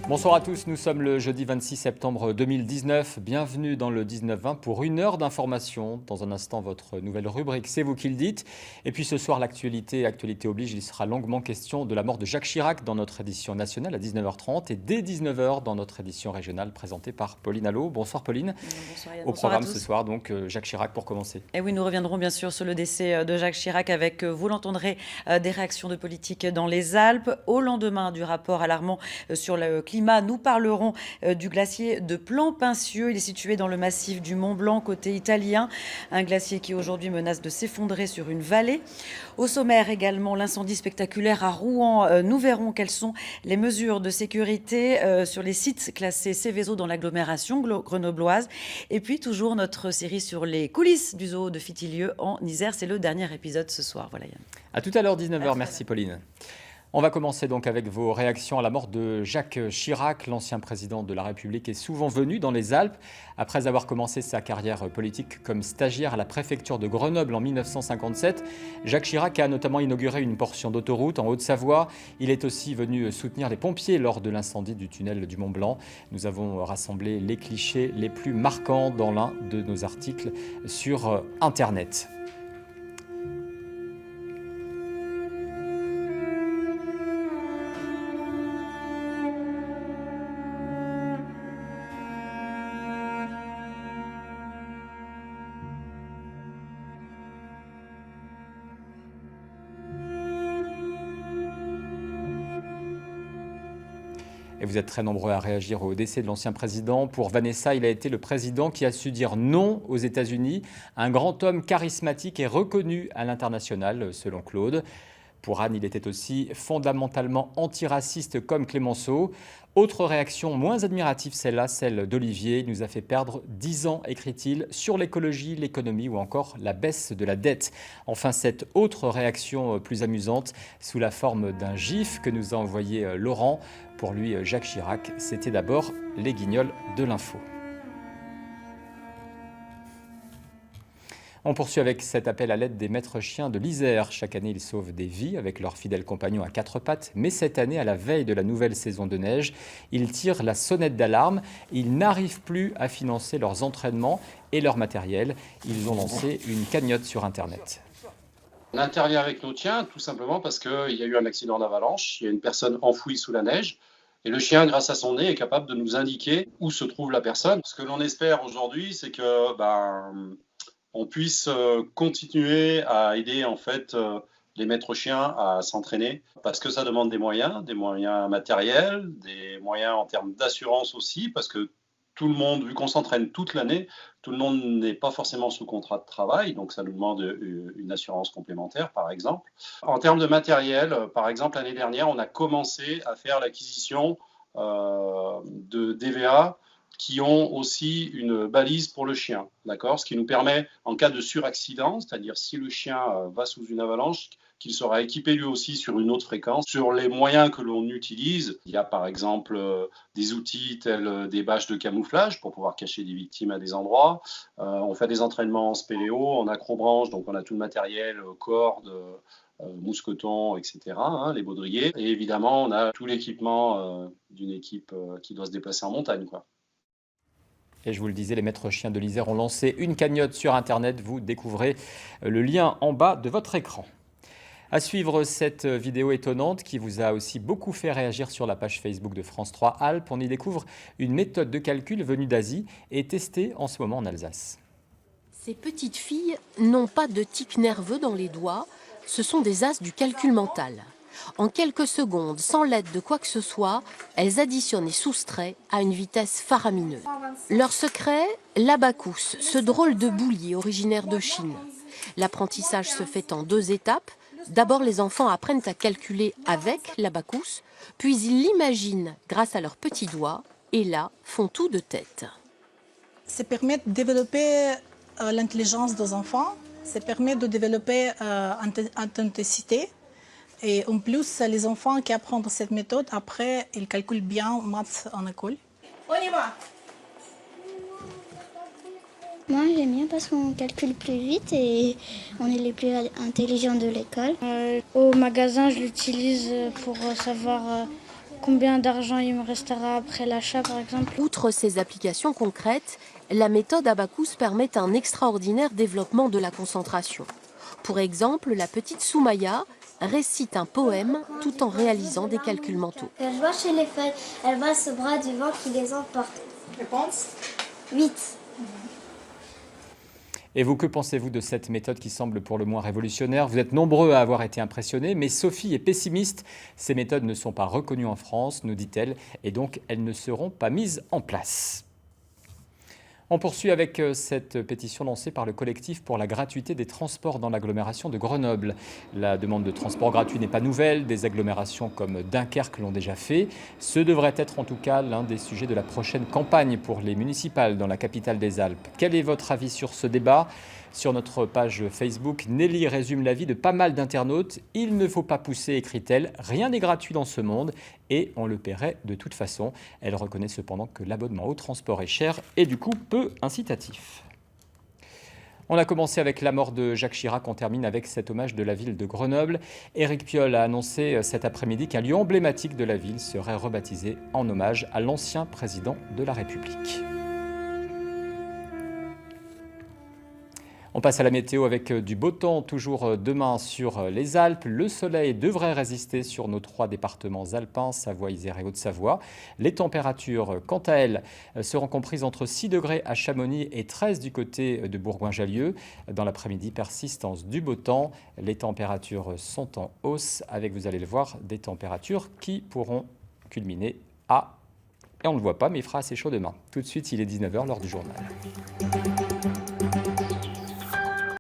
Bonsoir à tous, nous sommes le jeudi 26 septembre 2019. Bienvenue dans le 19-20 pour une heure d'information. Dans un instant, votre nouvelle rubrique, c'est vous qui le dites. Et puis ce soir, l'actualité oblige, il sera longuement question de la mort de Jacques Chirac dans notre édition nationale à 19h30 et dès 19h dans notre édition régionale présentée par Pauline Allo. Bonsoir Pauline. Bonsoir Yann. Au programme ce soir, donc Jacques Chirac pour commencer. Et oui, nous reviendrons bien sûr sur le décès de Jacques Chirac avec, vous l'entendrez, des réactions de politiques dans les Alpes. Au lendemain du rapport alarmant sur le climat, nous parlerons du glacier de Plan-Pincieux. Il est situé dans le massif du Mont-Blanc, côté italien. Un glacier qui aujourd'hui menace de s'effondrer sur une vallée. Au sommaire également, l'incendie spectaculaire à Rouen. Nous verrons quelles sont les mesures de sécurité sur les sites classés Céveso dans l'agglomération grenobloise. Et puis toujours notre série sur les coulisses du zoo de Fitilieu en Isère. C'est le dernier épisode ce soir. Voilà Yann. À tout à l'heure, 19h. Merci Pauline. On va commencer donc avec vos réactions à la mort de Jacques Chirac. L'ancien président de la République est souvent venu dans les Alpes. Après avoir commencé sa carrière politique comme stagiaire à la préfecture de Grenoble en 1957, Jacques Chirac a notamment inauguré une portion d'autoroute en Haute-Savoie. Il est aussi venu soutenir les pompiers lors de l'incendie du tunnel du Mont-Blanc. Nous avons rassemblé les clichés les plus marquants dans l'un de nos articles sur Internet. Et vous êtes très nombreux à réagir au décès de l'ancien président. Pour Vanessa, il a été le président qui a su dire non aux États-Unis. Un grand homme charismatique et reconnu à l'international, selon Claude. Pour Anne, il était aussi fondamentalement antiraciste comme Clémenceau. Autre réaction moins admirative, celle-là, celle d'Olivier. Il nous a fait perdre 10 ans, écrit-il, sur l'écologie, l'économie ou encore la baisse de la dette. Enfin, cette autre réaction plus amusante, sous la forme d'un gif que nous a envoyé Laurent. Pour lui, Jacques Chirac, c'était d'abord les guignols de l'info. On poursuit avec cet appel à l'aide des maîtres chiens de l'Isère. Chaque année, ils sauvent des vies avec leurs fidèles compagnons à quatre pattes. Mais cette année, à la veille de la nouvelle saison de neige, ils tirent la sonnette d'alarme. Ils n'arrivent plus à financer leurs entraînements et leur matériel. Ils ont lancé une cagnotte sur Internet. On intervient avec nos chiens tout simplement parce qu'il y a eu un accident d'avalanche. Il y a une personne enfouie sous la neige. Et le chien, grâce à son nez, est capable de nous indiquer où se trouve la personne. Ce que l'on espère aujourd'hui, c'est que on puisse continuer à aider en fait les maîtres chiens à s'entraîner parce que ça demande des moyens matériels, des moyens en termes d'assurance aussi parce que tout le monde, vu qu'on s'entraîne toute l'année, tout le monde n'est pas forcément sous contrat de travail, donc ça nous demande une assurance complémentaire par exemple. En termes de matériel, par exemple l'année dernière, on a commencé à faire l'acquisition de DVA qui ont aussi une balise pour le chien, d'accord ? Ce qui nous permet, en cas de suraccident, c'est-à-dire si le chien va sous une avalanche, qu'il sera équipé lui aussi sur une autre fréquence. Sur les moyens que l'on utilise, il y a par exemple des outils tels des bâches de camouflage pour pouvoir cacher des victimes à des endroits. On fait des entraînements en spéléo, en acrobranche, donc on a tout le matériel, cordes, mousquetons, etc., les baudriers. Et évidemment, on a tout l'équipement d'une équipe qui doit se déplacer en montagne, quoi. Et je vous le disais, les maîtres chiens de l'Isère ont lancé une cagnotte sur Internet. Vous découvrez le lien en bas de votre écran. À suivre cette vidéo étonnante qui vous a aussi beaucoup fait réagir sur la page Facebook de France 3 Alpes. On y découvre une méthode de calcul venue d'Asie et testée en ce moment en Alsace. Ces petites filles n'ont pas de tics nerveux dans les doigts, ce sont des as du calcul mental. En quelques secondes, sans l'aide de quoi que ce soit, elles additionnent et soustraient à une vitesse faramineuse. Leur secret, l'abacus, ce drôle de boulier originaire de Chine. L'apprentissage se fait en 2 étapes. D'abord, les enfants apprennent à calculer avec l'abacus, puis ils l'imaginent grâce à leurs petits doigts, et là, font tout de tête. Ça permet de développer l'intelligence des enfants, ça permet de développer l'authenticité. Et en plus, les enfants qui apprennent cette méthode, après, ils calculent bien maths en école. On y va. Moi, j'aime bien parce qu'on calcule plus vite et on est les plus intelligents de l'école. Au magasin, je l'utilise pour savoir combien d'argent il me restera après l'achat, par exemple. Outre ces applications concrètes, la méthode Abacus permet un extraordinaire développement de la concentration. Pour exemple, la petite Soumaya récite un poème tout en réalisant des calculs mentaux. Elle voit chez les feuilles, elle voit ce bras du vent qui les emporte. Réponse 8. Et vous, que pensez-vous de cette méthode qui semble pour le moins révolutionnaire? Vous êtes nombreux à avoir été impressionnés, mais Sophie est pessimiste. Ces méthodes ne sont pas reconnues en France, nous dit-elle, et donc elles ne seront pas mises en place. On poursuit avec cette pétition lancée par le collectif pour la gratuité des transports dans l'agglomération de Grenoble. La demande de transport gratuit n'est pas nouvelle, des agglomérations comme Dunkerque l'ont déjà fait. Ce devrait être en tout cas l'un des sujets de la prochaine campagne pour les municipales dans la capitale des Alpes. Quel est votre avis sur ce débat ? Sur notre page Facebook, Nelly résume l'avis de pas mal d'internautes. Il ne faut pas pousser, écrit-elle, rien n'est gratuit dans ce monde et on le paierait de toute façon. Elle reconnaît cependant que l'abonnement au transport est cher et du coup peu incitatif. On a commencé avec la mort de Jacques Chirac, on termine avec cet hommage de la ville de Grenoble. Éric Piolle a annoncé cet après-midi qu'un lieu emblématique de la ville serait rebaptisé en hommage à l'ancien président de la République. On passe à la météo avec du beau temps, toujours demain sur les Alpes. Le soleil devrait résister sur nos 3 départements alpins, Savoie, Isère et Haute-Savoie. Les températures, quant à elles, seront comprises entre 6 degrés à Chamonix et 13 du côté de Bourgoin-Jallieu. Dans l'après-midi, persistance du beau temps. Les températures sont en hausse avec, vous allez le voir, des températures qui pourront culminer à... Et on ne le voit pas, mais il fera assez chaud demain. Tout de suite, il est 19h, l'heure du journal.